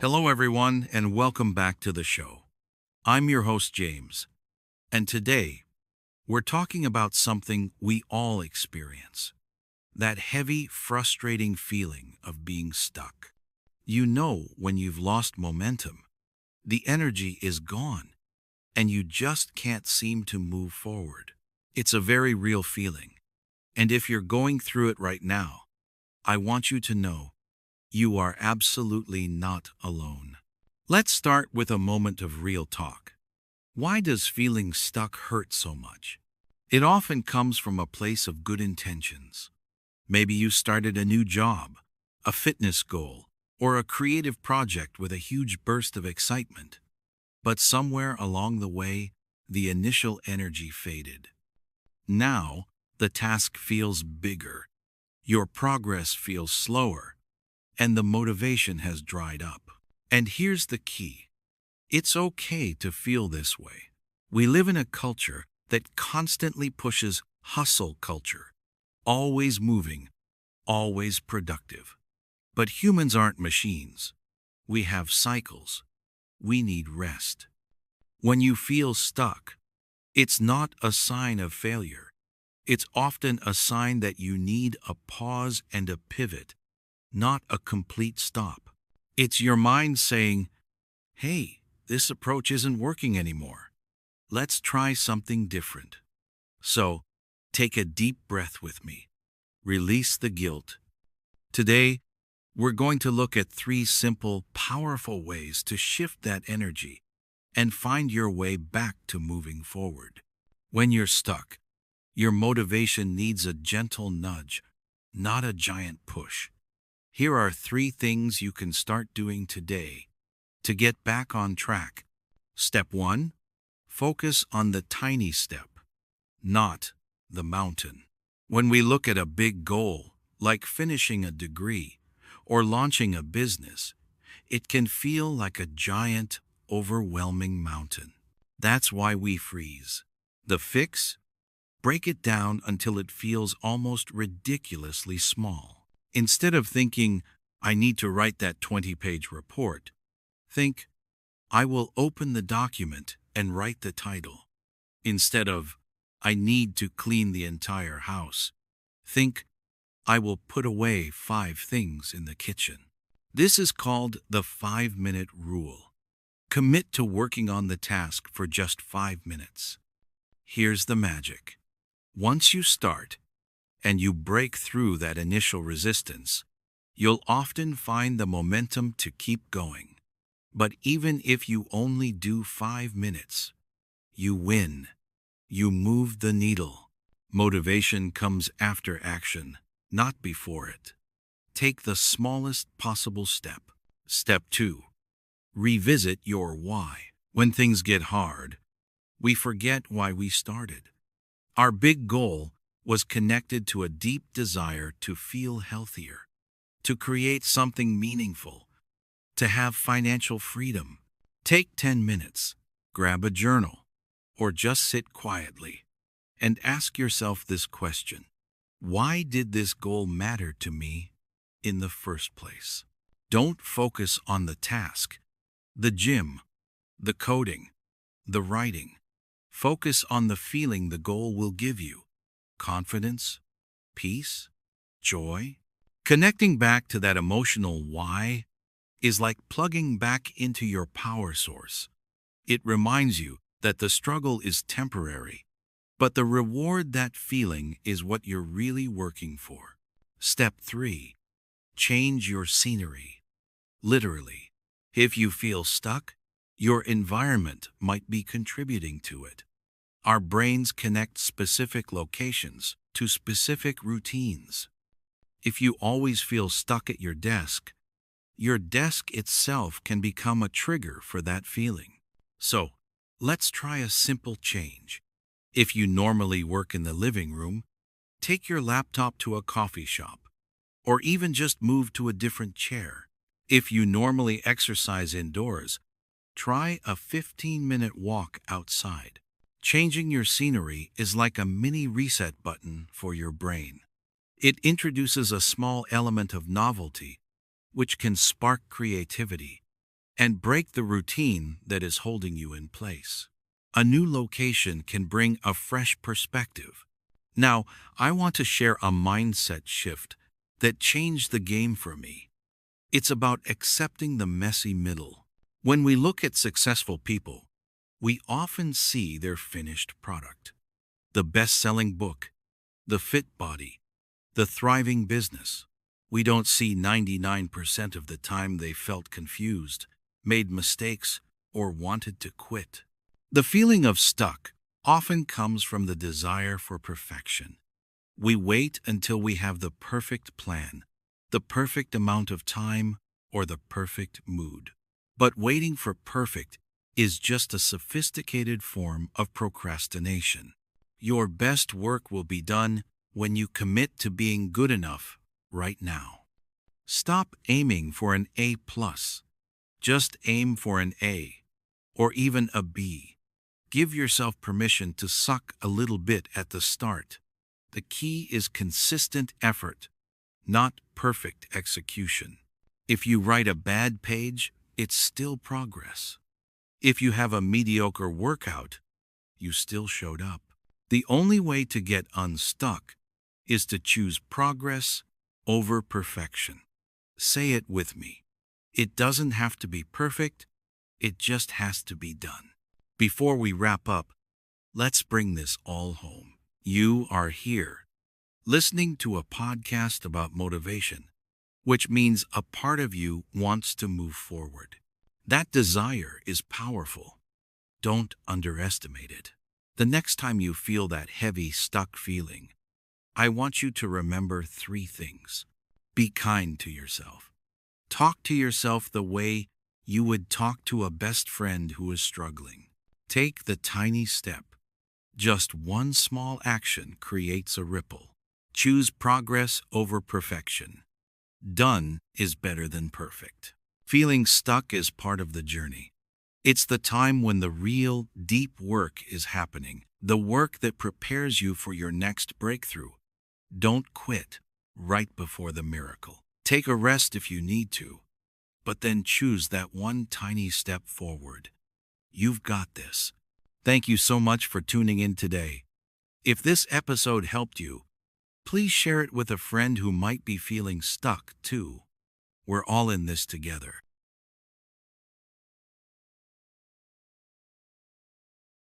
Hello, everyone, and welcome back to the show. I'm your host, James, and today we're talking about something we all experience, that heavy, frustrating feeling of being stuck. You know when you've lost momentum, the energy is gone, and you just can't seem to move forward. It's a very real feeling, and if you're going through it right now, I want you to know you are absolutely not alone. Let's start with a moment of real talk. Why does feeling stuck hurt so much? It often comes from a place of good intentions. Maybe you started a new job, a fitness goal, or a creative project with a huge burst of excitement. But somewhere along the way, the initial energy faded. Now, the task feels bigger, your progress feels slower, and the motivation has dried up. And here's the key. It's okay to feel this way. We live in a culture that constantly pushes hustle culture, always moving, always productive. But humans aren't machines. We have cycles. We need rest. When you feel stuck, it's not a sign of failure. It's often a sign that you need a pause and a pivot, not a complete stop. It's your mind saying, hey, this approach isn't working anymore. Let's try something different. So, take a deep breath with me. Release the guilt. Today, we're going to look at 3 simple, powerful ways to shift that energy and find your way back to moving forward. When you're stuck, your motivation needs a gentle nudge, not a giant push. Here are 3 things you can start doing today to get back on track. Step 1. Focus on the tiny step, not the mountain. When we look at a big goal, like finishing a degree or launching a business, it can feel like a giant, overwhelming mountain. That's why we freeze. The fix? Break it down until it feels almost ridiculously small. Instead of thinking, I need to write that 20-page report, think, I will open the document and write the title. Instead of, I need to clean the entire house, think, I will put away 5 things in the kitchen. This is called the 5-minute rule. Commit to working on the task for just 5 minutes. Here's the magic. Once you start, and you break through that initial resistance, you'll often find the momentum to keep going. But even if you only do 5 minutes, you win. You move the needle. Motivation comes after action, not before it. Take the smallest possible step. Step 2. Revisit your why. When things get hard, we forget why we started. Our big goal was connected to a deep desire to feel healthier, to create something meaningful, to have financial freedom. Take 10 minutes, grab a journal, or just sit quietly and ask yourself this question. Why did this goal matter to me in the first place? Don't focus on the task, the gym, the coding, the writing. Focus on the feeling the goal will give you. Confidence, peace, joy. Connecting back to that emotional why is like plugging back into your power source. It reminds you that the struggle is temporary, but the reward, that feeling, is what you're really working for. Step 3. Change your scenery. Literally, if you feel stuck, your environment might be contributing to it. Our brains connect specific locations to specific routines. If you always feel stuck at your desk itself can become a trigger for that feeling. So, let's try a simple change. If you normally work in the living room, take your laptop to a coffee shop, or even just move to a different chair. If you normally exercise indoors, try a 15-minute walk outside. Changing your scenery is like a mini reset button for your brain. It introduces a small element of novelty, which can spark creativity and break the routine that is holding you in place. A new location can bring a fresh perspective. Now, I want to share a mindset shift that changed the game for me. It's about accepting the messy middle. When we look at successful people, we often see their finished product. The best-selling book, the fit body, the thriving business. We don't see 99% of the time they felt confused, made mistakes, or wanted to quit. The feeling of stuck often comes from the desire for perfection. We wait until we have the perfect plan, the perfect amount of time, or the perfect mood. But waiting for perfect is just a sophisticated form of procrastination. Your best work will be done when you commit to being good enough right now. Stop aiming for an A+. Just aim for an A, or even a B. Give yourself permission to suck a little bit at the start. The key is consistent effort, not perfect execution. If you write a bad page, it's still progress. If you have a mediocre workout, you still showed up. The only way to get unstuck is to choose progress over perfection. Say it with me. It doesn't have to be perfect, it just has to be done. Before we wrap up, let's bring this all home. You are here, listening to a podcast about motivation, which means a part of you wants to move forward. That desire is powerful. Don't underestimate it. The next time you feel that heavy, stuck feeling, I want you to remember 3 things. Be kind to yourself. Talk to yourself the way you would talk to a best friend who is struggling. Take the tiny step. Just one small action creates a ripple. Choose progress over perfection. Done is better than perfect. Feeling stuck is part of the journey. It's the time when the real, deep work is happening, the work that prepares you for your next breakthrough. Don't quit right before the miracle. Take a rest if you need to, but then choose that one tiny step forward. You've got this. Thank you so much for tuning in today. If this episode helped you, please share it with a friend who might be feeling stuck too. We're all in this together.